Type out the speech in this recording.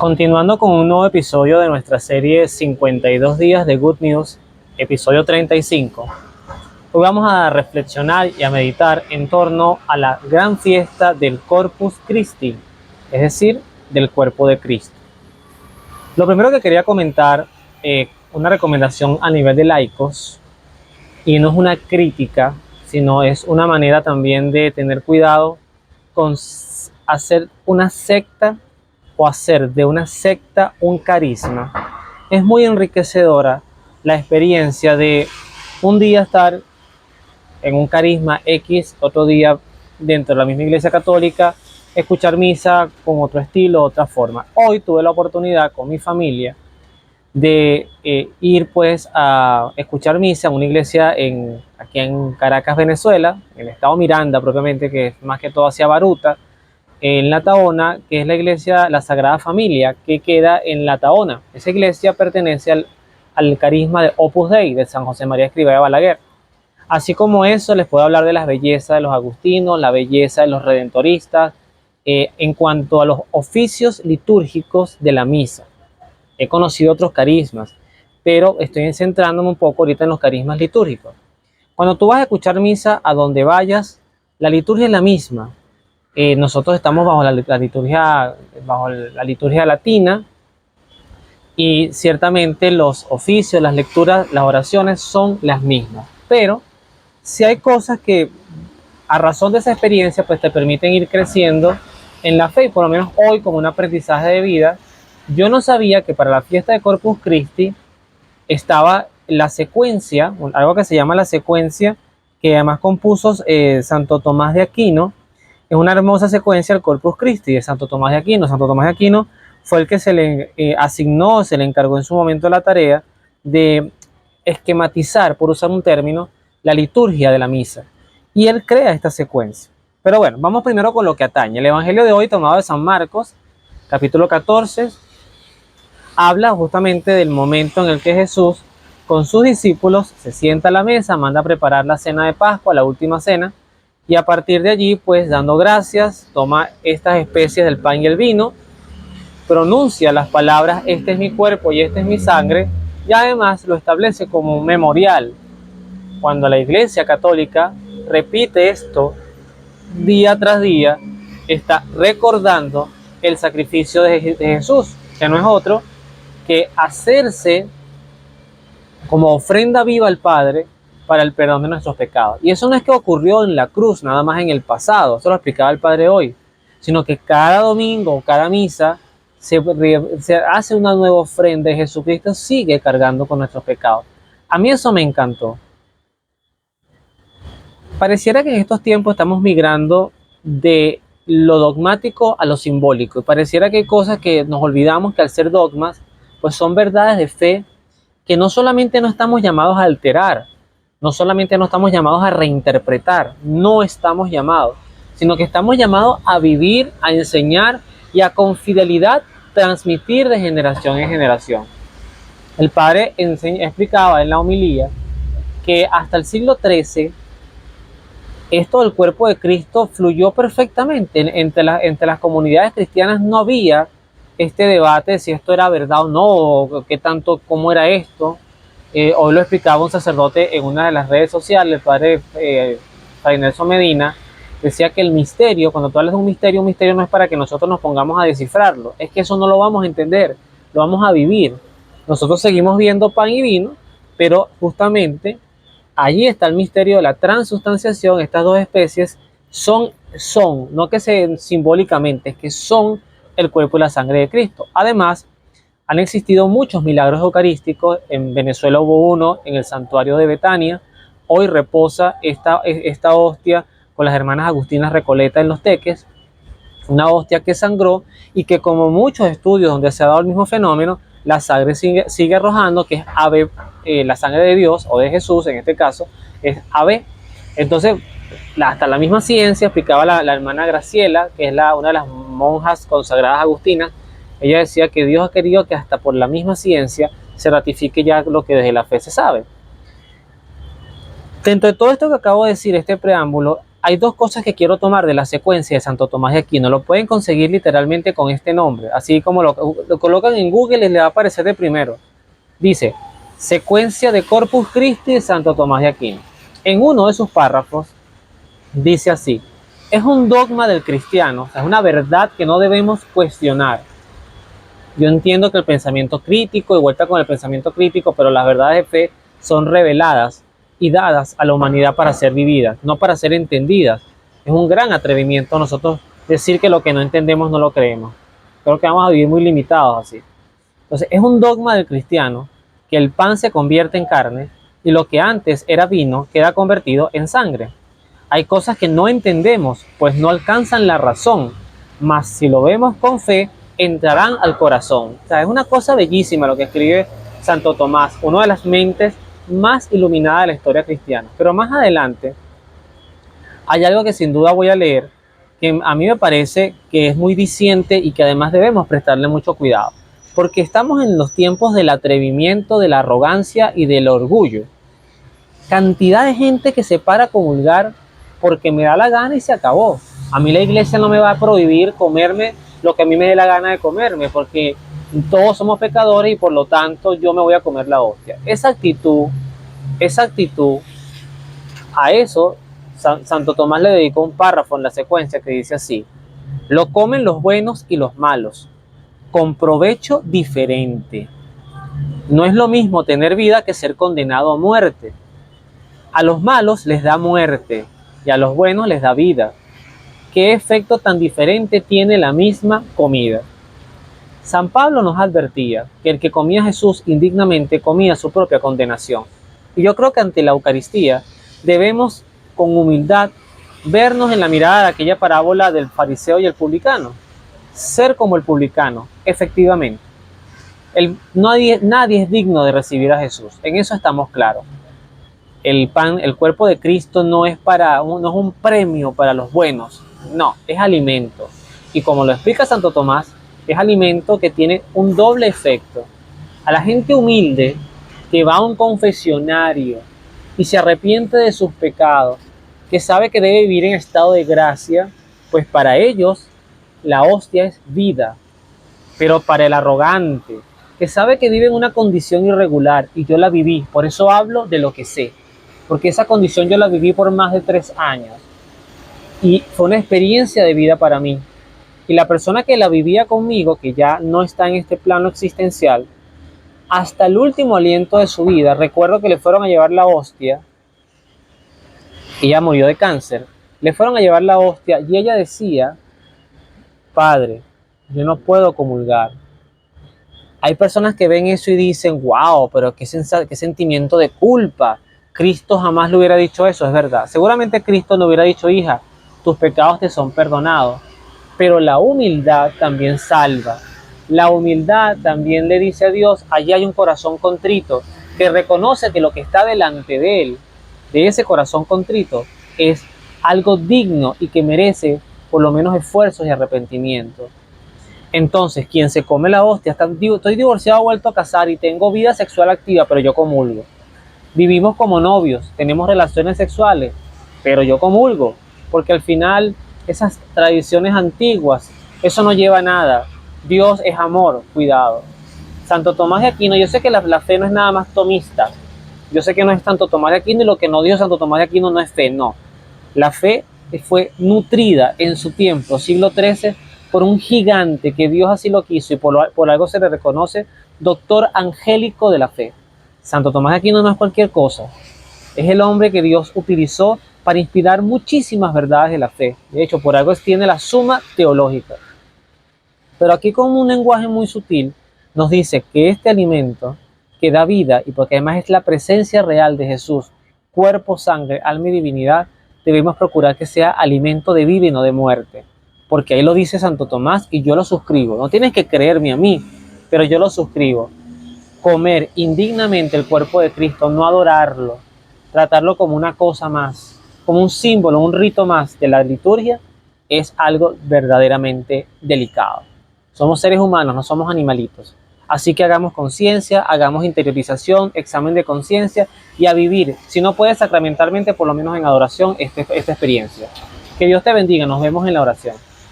Continuando con un nuevo episodio de nuestra serie 52 días de Good News, episodio 35, hoy vamos a reflexionar y a meditar en torno a la gran fiesta del Corpus Christi, es decir, del cuerpo de Cristo. Lo primero que quería comentar, una recomendación a nivel de laicos, y no es una crítica, sino es una manera también de tener cuidado con hacer una secta o hacer de una secta un carisma. Es muy enriquecedora la experiencia de un día estar en un carisma X, otro día dentro de la misma iglesia católica, escuchar misa con otro estilo, otra forma. Hoy tuve la oportunidad con mi familia de ir pues a escuchar misa en una iglesia aquí en Caracas, Venezuela, en el estado Miranda propiamente, que es más que todo hacia Baruta, en La Tahona, que es la iglesia La Sagrada Familia, que queda en La Tahona. Esa iglesia pertenece al carisma de Opus Dei, de San José María Escrivá de Balaguer. Así como eso, les puedo hablar de las bellezas de los agustinos, la belleza de los redentoristas, en cuanto a los oficios litúrgicos de la misa. He conocido otros carismas, pero estoy centrándome un poco ahorita en los carismas litúrgicos. Cuando tú vas a escuchar misa, a donde vayas, la liturgia es la misma. Nosotros estamos bajo la liturgia latina, y ciertamente los oficios, las lecturas, las oraciones son las mismas. Pero si hay cosas que a razón de esa experiencia pues te permiten ir creciendo en la fe, y por lo menos hoy como un aprendizaje de vida, yo no sabía que para la fiesta de Corpus Christi estaba la secuencia, algo que se llama la secuencia, que además compuso Santo Tomás de Aquino. Es una hermosa secuencia del Corpus Christi de Santo Tomás de Aquino. Santo Tomás de Aquino fue el que se le asignó, se le encargó en su momento la tarea de esquematizar, por usar un término, la liturgia de la misa. Y él crea esta secuencia. Pero bueno, vamos primero con lo que atañe. El Evangelio de hoy, tomado de San Marcos, capítulo 14, habla justamente del momento en el que Jesús con sus discípulos se sienta a la mesa, manda a preparar la cena de Pascua, la última cena, y a partir de allí, pues dando gracias, toma estas especies del pan y el vino, pronuncia las palabras "este es mi cuerpo y esta es mi sangre", y además lo establece como un memorial. Cuando la Iglesia Católica repite esto día tras día, está recordando el sacrificio de Jesús, que no es otro que hacerse como ofrenda viva al Padre para el perdón de nuestros pecados. Y eso no es que ocurrió en la cruz, nada más en el pasado, eso lo explicaba el Padre hoy, sino que cada domingo, cada misa, se hace una nueva ofrenda y Jesucristo sigue cargando con nuestros pecados. A mí eso me encantó. Pareciera que en estos tiempos estamos migrando de lo dogmático a lo simbólico, y pareciera que hay cosas que nos olvidamos que al ser dogmas, pues son verdades de fe que no solamente no estamos llamados a alterar, no solamente no estamos llamados a reinterpretar, no estamos llamados, sino que estamos llamados a vivir, a enseñar y a con fidelidad transmitir de generación en generación. El Padre explicaba en la homilía que hasta el siglo XIII esto del cuerpo de Cristo fluyó perfectamente. Entre las comunidades cristianas no había este debate de si esto era verdad o no, o qué tanto, cómo era esto. Hoy lo explicaba un sacerdote en una de las redes sociales, el padre Fray Nelson Medina, decía que el misterio, cuando tú hablas de un misterio no es para que nosotros nos pongamos a descifrarlo, es que eso no lo vamos a entender, lo vamos a vivir. Nosotros seguimos viendo pan y vino, pero justamente allí está el misterio de la transustanciación. Estas dos especies son, no que sean simbólicamente, es que son el cuerpo y la sangre de Cristo. Además, han existido muchos milagros eucarísticos. En Venezuela hubo uno en el santuario de Betania. Hoy reposa esta hostia con las hermanas agustinas Recoleta en Los Teques, una hostia que sangró y que, como muchos estudios donde se ha dado el mismo fenómeno, la sangre sigue arrojando, que es ave, la sangre de Dios o de Jesús en este caso, es ave. Entonces, hasta la misma ciencia, explicaba la hermana Graciela, que es una de las monjas consagradas agustinas, ella decía que Dios ha querido que hasta por la misma ciencia se ratifique ya lo que desde la fe se sabe. Dentro de todo esto que acabo de decir, este preámbulo, hay dos cosas que quiero tomar de la secuencia de Santo Tomás de Aquino. Lo pueden conseguir literalmente con este nombre, así como lo colocan en Google y les va a aparecer de primero. Dice, secuencia de Corpus Christi de Santo Tomás de Aquino. En uno de sus párrafos dice así: es un dogma del cristiano, es una verdad que no debemos cuestionar. Yo entiendo que el pensamiento crítico y vuelta con el pensamiento crítico, pero las verdades de fe son reveladas y dadas a la humanidad para ser vividas, no para ser entendidas. Es un gran atrevimiento nosotros decir que lo que no entendemos no lo creemos. Creo que vamos a vivir muy limitados así. Entonces, es un dogma del cristiano que el pan se convierte en carne y lo que antes era vino queda convertido en sangre. Hay cosas que no entendemos, pues no alcanzan la razón, mas si lo vemos con fe, entrarán al corazón. O sea, es una cosa bellísima lo que escribe Santo Tomás, una de las mentes más iluminadas de la historia cristiana. Pero más adelante hay algo que sin duda voy a leer, que a mí me parece que es muy diciente y que además debemos prestarle mucho cuidado, porque estamos en los tiempos del atrevimiento, de la arrogancia y del orgullo. Cantidad de gente que se para a comulgar porque me da la gana y se acabó. A mí la iglesia no me va a prohibir comerme lo que a mí me dé la gana de comerme, porque todos somos pecadores y por lo tanto yo me voy a comer la hostia. Esa actitud, a eso Santo Tomás le dedicó un párrafo en la secuencia que dice así: lo comen los buenos y los malos, con provecho diferente. No es lo mismo tener vida que ser condenado a muerte. A los malos les da muerte y a los buenos les da vida. ¿Qué efecto tan diferente tiene la misma comida? San Pablo nos advertía que el que comía a Jesús indignamente comía su propia condenación. Y yo creo que ante la Eucaristía debemos con humildad vernos en la mirada de aquella parábola del fariseo y el publicano. Ser como el publicano, efectivamente. Nadie es digno de recibir a Jesús, en eso estamos claros. El pan, el cuerpo de Cristo no es un premio para los buenos, no, es alimento. Y como lo explica Santo Tomás, es alimento que tiene un doble efecto. A la gente humilde que va a un confesionario y se arrepiente de sus pecados, que sabe que debe vivir en estado de gracia, pues para ellos la hostia es vida. Pero para el arrogante, que sabe que vive en una condición irregular, y yo la viví, por eso hablo de lo que sé, porque esa condición yo la viví por más de 3 años y fue una experiencia de vida para mí. Y la persona que la vivía conmigo, que ya no está en este plano existencial, hasta el último aliento de su vida, recuerdo que le fueron a llevar la hostia, ella murió de cáncer, le fueron a llevar la hostia y ella decía: Padre, yo no puedo comulgar. Hay personas que ven eso y dicen: wow, pero qué sentimiento de culpa. Cristo jamás le hubiera dicho eso, es verdad. Seguramente Cristo le hubiera dicho: hija, tus pecados te son perdonados. Pero la humildad también salva. La humildad también le dice a Dios: allí hay un corazón contrito, que reconoce que lo que está delante de él, de ese corazón contrito, es algo digno y que merece por lo menos esfuerzos y arrepentimiento. Entonces, quien se come la hostia, estoy divorciado, vuelto a casar y tengo vida sexual activa, pero yo comulgo. Vivimos como novios, tenemos relaciones sexuales, pero yo comulgo, porque al final esas tradiciones antiguas, eso no lleva a nada. Dios es amor, cuidado. Santo Tomás de Aquino, yo sé que la fe no es nada más tomista, yo sé que no es Santo Tomás de Aquino y lo que no dijo Santo Tomás de Aquino no es fe, no. La fe fue nutrida en su tiempo, siglo XIII, por un gigante que Dios así lo quiso y por algo se le reconoce doctor angélico de la fe. Santo Tomás de Aquino no es cualquier cosa, es el hombre que Dios utilizó para inspirar muchísimas verdades de la fe. De hecho, por algo tiene la Suma Teológica. Pero aquí con un lenguaje muy sutil nos dice que este alimento que da vida, y porque además es la presencia real de Jesús, cuerpo, sangre, alma y divinidad, debemos procurar que sea alimento de vida y no de muerte. Porque ahí lo dice Santo Tomás y yo lo suscribo. No tienes que creerme a mí, pero yo lo suscribo. Comer indignamente el cuerpo de Cristo, no adorarlo, tratarlo como una cosa más, como un símbolo, un rito más de la liturgia, es algo verdaderamente delicado. Somos seres humanos, no somos animalitos. Así que hagamos conciencia, hagamos interiorización, examen de conciencia y a vivir, si no puedes sacramentalmente, por lo menos en adoración, esta experiencia. Que Dios te bendiga, nos vemos en la oración.